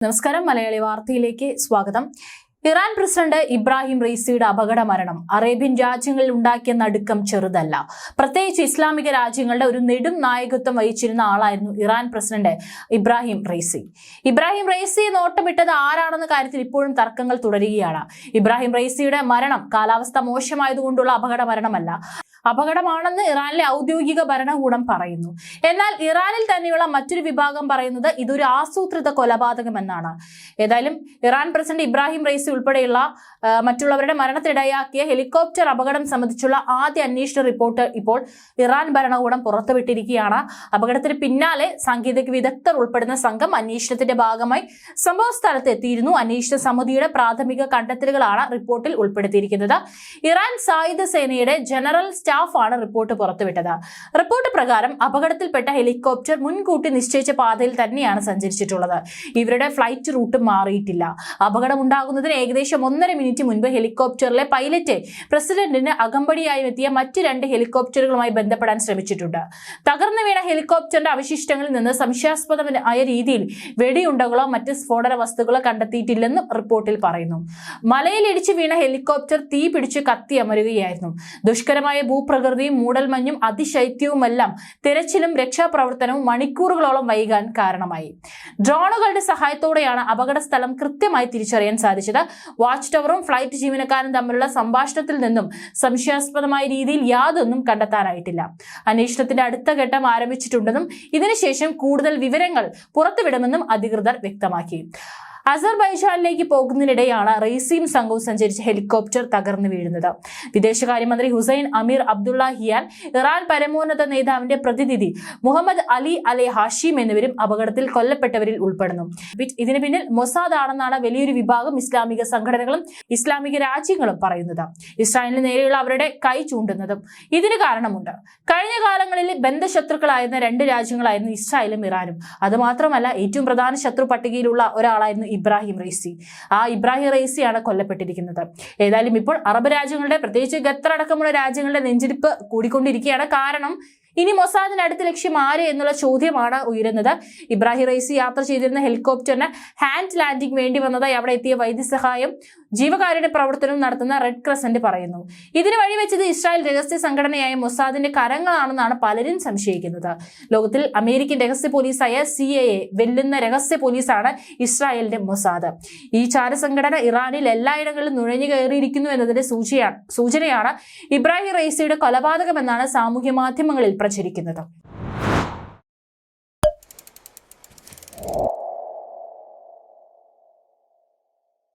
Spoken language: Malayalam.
നമസ്കാരം, മലയാളി വാർത്തയിലേക്ക് സ്വാഗതം. ഇറാൻ പ്രസിഡന്റ് ഇബ്രാഹിം റൈസിയുടെ അപകട മരണം അറേബ്യൻ രാജ്യങ്ങളിൽ ഉണ്ടാക്കിയ നടുക്കം ചെറുതല്ല. പ്രത്യേകിച്ച് ഇസ്ലാമിക രാജ്യങ്ങളുടെ ഒരു നെടും നായകത്വം വഹിച്ചിരുന്ന ആളായിരുന്നു Iran president Ibrahim Raisi. Ibrahim റൈസിയെ നോട്ടമിട്ടത് ആരാണെന്ന കാര്യത്തിൽ ഇപ്പോഴും തർക്കങ്ങൾ തുടരുകയാണ്. ഇബ്രാഹിം റൈസിയുടെ മരണം കാലാവസ്ഥ മോശമായതുകൊണ്ടുള്ള അപകട മരണമല്ല, അപകടമാണെന്ന് ഇറാനിലെ ഔദ്യോഗിക ഭരണകൂടം പറയുന്നു. എന്നാൽ ഇറാനിൽ തന്നെയുള്ള മറ്റൊരു വിഭാഗം പറയുന്നത് ഇതൊരു ആസൂത്രിത കൊലപാതകമെന്നാണ്. ഏതായാലും ഇറാൻ പ്രസിഡന്റ് ഇബ്രാഹിം റൈസി ഉൾപ്പെടെയുള്ള മറ്റുള്ളവരുടെ മരണത്തിനിടയാക്കിയ ഹെലികോപ്റ്റർ അപകടം സംബന്ധിച്ചുള്ള ആദ്യ അന്വേഷണ റിപ്പോർട്ട് ഇപ്പോൾ ഇറാൻ ഭരണകൂടം പുറത്തുവിട്ടിരിക്കുകയാണ്. അപകടത്തിന് പിന്നാലെ സാങ്കേതിക വിദഗ്ധർ ഉൾപ്പെടുന്ന സംഘം അന്വേഷണത്തിന്റെ ഭാഗമായി സംഭവ സ്ഥലത്ത് എത്തിയിരുന്നു. അന്വേഷണ സമിതിയുടെ പ്രാഥമിക കണ്ടെത്തലുകളാണ് റിപ്പോർട്ടിൽ ഉൾപ്പെടുത്തിയിരിക്കുന്നത്. ഇറാൻ സായുധ സേനയുടെ ജനറൽ സ്റ്റാഫാണ് റിപ്പോർട്ട് പുറത്തുവിട്ടത്. റിപ്പോർട്ട് പ്രകാരം അപകടത്തിൽപ്പെട്ട ഹെലികോപ്റ്റർ മുൻകൂട്ടി നിശ്ചയിച്ച പാതയിൽ തന്നെയാണ് സഞ്ചരിച്ചിട്ടുള്ളത്. ഇവരുടെ ഫ്ലൈറ്റ് റൂട്ട് മാറിയിട്ടില്ല. അപകടമുണ്ടാകുന്നതിന് ഏകദേശം 1.5 മിനിറ്റ് മുൻപ് ഹെലികോപ്റ്ററിലെ പൈലറ്റ് പ്രസിഡന്റിന് അകമ്പടിയായി എത്തിയ മറ്റ് 2 ഹെലികോപ്റ്ററുകളുമായി ബന്ധപ്പെടാൻ ശ്രമിച്ചിട്ടുണ്ട്. തകർന്നു വീണ ഹെലികോപ്റ്ററിന്റെ അവശിഷ്ടങ്ങളിൽ നിന്ന് സംശയാസ്പദമായ രീതിയിൽ വെടിയുണ്ടകളോ മറ്റ് സ്ഫോടന വസ്തുക്കളോ കണ്ടെത്തിയിട്ടില്ലെന്നും റിപ്പോർട്ടിൽ പറയുന്നു. മലയിൽ ഇടിച്ചു വീണ ഹെലികോപ്റ്റർ തീ പിടിച്ച് കത്തിയമരുകയായിരുന്നു. ദുഷ്കരമായ ഭൂപ്രകൃതിയും മൂടൽമഞ്ഞും അതിശൈത്യവുമെല്ലാം തിരച്ചിലും രക്ഷാപ്രവർത്തനവും മണിക്കൂറുകളോളം വൈകാൻ കാരണമായി. ഡ്രോണുകളുടെ സഹായത്തോടെയാണ് അപകട സ്ഥലം കൃത്യമായി തിരിച്ചറിയാൻ സാധിച്ചത്. വാച്ച് ടവറും ഫ്ലൈറ്റ് ജീവനക്കാരും തമ്മിലുള്ള സംഭാഷണത്തിൽ നിന്നും സംശയാസ്പദമായ രീതിയിൽ യാതൊന്നും കണ്ടെത്താനായിട്ടില്ല. അന്വേഷണത്തിന്റെ അടുത്ത ഘട്ടം ആരംഭിച്ചിട്ടുണ്ടെന്നും ഇതിനുശേഷം കൂടുതൽ വിവരങ്ങൾ പുറത്തുവിടുമെന്നും അധികൃതർ വ്യക്തമാക്കി. അസർബൈജാനിലേക്ക് പോകുന്നതിനിടെയാണ് റൈസിയും സംഘവും സഞ്ചരിച്ച ഹെലികോപ്റ്റർ തകർന്നു വീഴുന്നത്. വിദേശകാര്യമന്ത്രി ഹുസൈൻ അമീർ അബ്ദുള്ളഹിയാൻ, ഇറാൻ പരമോന്നത നേതാവിന്റെ പ്രതിനിധി മുഹമ്മദ് അലി അലെ ഹാഷിം എന്നിവരും അപകടത്തിൽ കൊല്ലപ്പെട്ടവരിൽ ഉൾപ്പെടുന്നു. ഇതിന് പിന്നിൽ മൊസാദ് ആണെന്നാണ് വലിയൊരു വിഭാഗം ഇസ്ലാമിക സംഘടനകളും ഇസ്ലാമിക രാജ്യങ്ങളും പറയുന്നത്. ഇസ്രായേലിന് നേരെയുള്ള അവരുടെ കൈ ചൂണ്ടുന്നതും ഇതിന് കാരണമുണ്ട്. കഴിഞ്ഞ കാലങ്ങളിൽ ബന്ധശത്രുക്കളായിരുന്ന 2 രാജ്യങ്ങളായിരുന്നു ഇസ്രായേലും ഇറാനും. അതുമാത്രമല്ല, ഏറ്റവും പ്രധാന ശത്രു പട്ടികയിലുള്ള ഒരാളായിരുന്നു ഇബ്രാഹിം റൈസി. ആ ഇബ്രാഹിം റൈസിയാണ് കൊല്ലപ്പെട്ടിരിക്കുന്നത്. ഏതായാലും ഇപ്പോൾ അറബ് രാജ്യങ്ങളുടെ, പ്രത്യേകിച്ച് ഖത്തർ അടക്കമുള്ള രാജ്യങ്ങളുടെ നെഞ്ചിടിപ്പ് കൂടിക്കൊണ്ടിരിക്കുകയാണ്. കാരണം ഇനി മൊസാദിന് അടുത്ത ലക്ഷ്യം ആര് എന്നുള്ള ചോദ്യമാണ് ഉയരുന്നത്. ഇബ്രാഹിം റൈസി യാത്ര ചെയ്തിരുന്ന ഹെലികോപ്റ്ററിന് ഹാൻഡ് ലാൻഡിംഗ് വേണ്ടി വന്നതായി അവിടെ എത്തിയ വൈദ്യസഹായം ജീവകാരുണ്യ പ്രവർത്തനവും നടത്തുന്ന റെഡ് ക്രസന്റ് പറയുന്നു. ഇതിന് വഴിവെച്ചത് ഇസ്രായേൽ രഹസ്യ സംഘടനയായ മൊസാദിന്റെ കരങ്ങളാണെന്നാണ് പലരും സംശയിക്കുന്നത്. ലോകത്തിൽ അമേരിക്കൻ രഹസ്യ പോലീസായ CIA വെല്ലുന്ന രഹസ്യ പോലീസാണ് ഇസ്രായേലിന്റെ മൊസാദ്. ഈ ചാരസംഘടന ഇറാനിൽ എല്ലായിടങ്ങളിലും നുഴഞ്ഞു കയറിയിരിക്കുന്നു എന്നതിന്റെ സൂചനയാണ് ഇബ്രാഹിം റൈസിയുടെ കൊലപാതകമെന്നാണ് സാമൂഹ്യ മാധ്യമങ്ങളിൽ പ്രചരിക്കുന്നത്.